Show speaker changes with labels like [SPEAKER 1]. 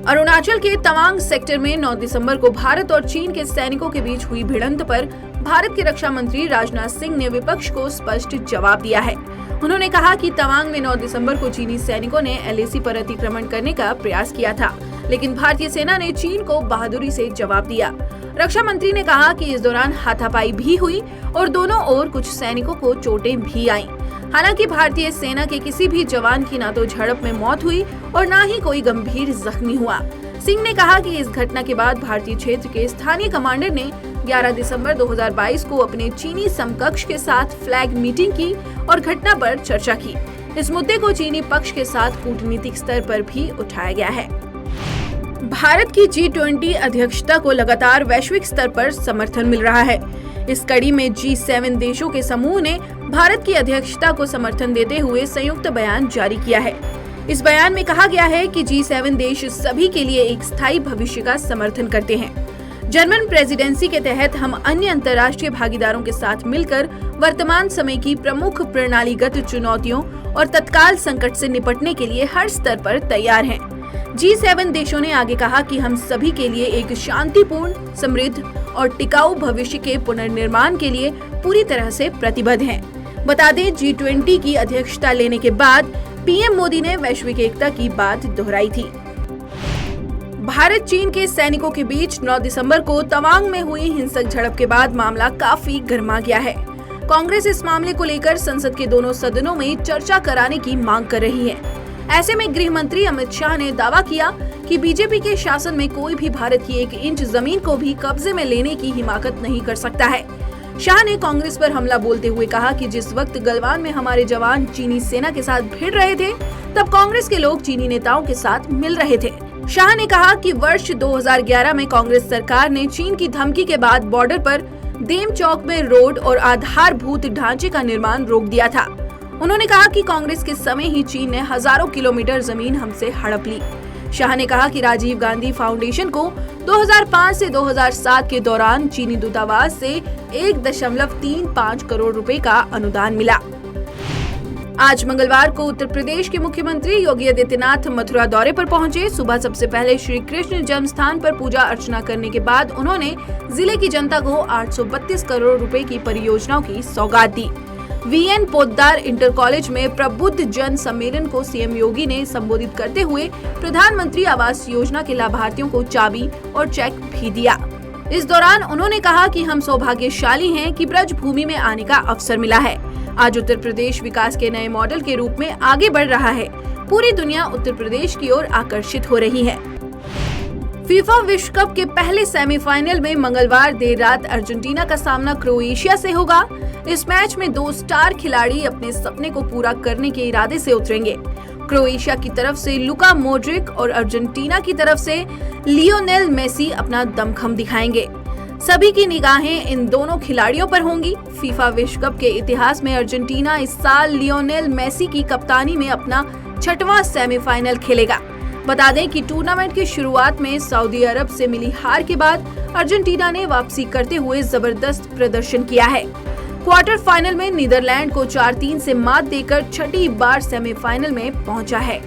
[SPEAKER 1] अरुणाचल के तवांग सेक्टर में 9 दिसंबर को भारत और चीन के सैनिकों के बीच हुई भिड़ंत पर भारत के रक्षा मंत्री राजनाथ सिंह ने विपक्ष को स्पष्ट जवाब दिया है। उन्होंने कहा कि तवांग में 9 दिसंबर को चीनी सैनिकों ने LAC पर अतिक्रमण करने का प्रयास किया था, लेकिन भारतीय सेना ने चीन को बहादुरी से जवाब दिया। रक्षा मंत्री ने कहा कि इस दौरान हाथापाई भी हुई और दोनों ओर कुछ सैनिकों को चोटें भी आईं। हालांकि भारतीय सेना के किसी भी जवान की न तो झड़प में मौत हुई और न ही कोई गंभीर जख्मी हुआ। सिंह ने कहा कि इस घटना के बाद भारतीय क्षेत्र के स्थानीय कमांडर ने 11 दिसंबर 2022 को अपने चीनी समकक्ष के साथ फ्लैग मीटिंग की और घटना पर चर्चा की। इस मुद्दे को चीनी पक्ष के साथ कूटनीतिक स्तर पर भी उठाया गया है। भारत की G20 अध्यक्षता को लगातार वैश्विक स्तर पर समर्थन मिल रहा है। इस कड़ी में G7 देशों के समूह ने भारत की अध्यक्षता को समर्थन देते हुए संयुक्त बयान जारी किया है। इस बयान में कहा गया है कि G7 देश सभी के लिए एक स्थायी भविष्य का समर्थन करते हैं। जर्मन प्रेसिडेंसी के तहत हम अन्य अंतर्राष्ट्रीय भागीदारों के साथ मिलकर वर्तमान समय की प्रमुख प्रणालीगत चुनौतियों और तत्काल संकट से निपटने के लिए हर स्तर पर तैयार हैं। G7 देशों ने आगे कहा कि हम सभी के लिए एक शांतिपूर्ण, समृद्ध और टिकाऊ भविष्य के पुनर्निर्माण के लिए पूरी तरह से प्रतिबद्ध हैं। बता दें, G20 की अध्यक्षता लेने के बाद पीएम मोदी ने वैश्विक एकता की बात दोहराई थी। भारत चीन के सैनिकों के बीच 9 दिसंबर को तवांग में हुई हिंसक झड़प के बाद मामला काफी गर्मा गया है। कांग्रेस इस मामले को लेकर संसद के दोनों सदनों में चर्चा कराने की मांग कर रही है। ऐसे में गृह मंत्री अमित शाह ने दावा किया कि बीजेपी के शासन में कोई भी भारत की 1 इंच जमीन को भी कब्जे में लेने की हिमाकत नहीं कर सकता है। शाह ने कांग्रेस पर हमला बोलते हुए कहा कि जिस वक्त गलवान में हमारे जवान चीनी सेना के साथ भिड़ रहे थे, तब कांग्रेस के लोग चीनी नेताओं के साथ मिल रहे थे। शाह ने कहा कि वर्ष 2011 में कांग्रेस सरकार ने चीन की धमकी के बाद बॉर्डर पर देम चौक में रोड और आधारभूत ढांचे का निर्माण रोक दिया था। उन्होंने कहा कि कांग्रेस के समय ही चीन ने हजारों किलोमीटर जमीन हमसे हड़प ली। शाह ने कहा कि राजीव गांधी फाउंडेशन को 2005 से 2007 के दौरान चीनी दूतावास से 1.35 करोड़ रुपए का अनुदान मिला। आज मंगलवार को उत्तर प्रदेश के मुख्यमंत्री योगी आदित्यनाथ मथुरा दौरे पर पहुंचे। सुबह सबसे पहले श्री कृष्ण जन्म स्थान पर पूजा अर्चना करने के बाद उन्होंने जिले की जनता को 832 करोड़ रुपए की परियोजनाओं की सौगात दी। VN पोद्दार इंटर कॉलेज में प्रबुद्ध जन सम्मेलन को सीएम योगी ने संबोधित करते हुए प्रधानमंत्री आवास योजना के लाभार्थियों को चाबी और चेक भी दिया। इस दौरान उन्होंने कहा कि हम सौभाग्यशाली हैं कि ब्रज भूमि में आने का अवसर मिला है। आज उत्तर प्रदेश विकास के नए मॉडल के रूप में आगे बढ़ रहा है। पूरी दुनिया उत्तर प्रदेश की ओर आकर्षित हो रही है। फीफा विश्व कप के पहले सेमीफाइनल में मंगलवार देर रात अर्जेंटीना का सामना क्रोएशिया से होगा। इस मैच में 2 स्टार खिलाड़ी अपने सपने को पूरा करने के इरादे से उतरेंगे। क्रोएशिया की तरफ से लुका मोड्रिक और अर्जेंटीना की तरफ से लियोनेल मेसी अपना दमखम दिखाएंगे। सभी की निगाहें इन दोनों खिलाड़ियों पर होंगी। फीफा विश्व कप के इतिहास में अर्जेंटीना इस साल लियोनेल मेसी की कप्तानी में अपना 6वां सेमीफाइनल खेलेगा। बता दें कि टूर्नामेंट की शुरुआत में सऊदी अरब से मिली हार के बाद अर्जेंटीना ने वापसी करते हुए जबरदस्त प्रदर्शन किया है। क्वार्टर फाइनल में नीदरलैंड को 4-3 से मात देकर 6ठी बार सेमीफाइनल में पहुंचा है।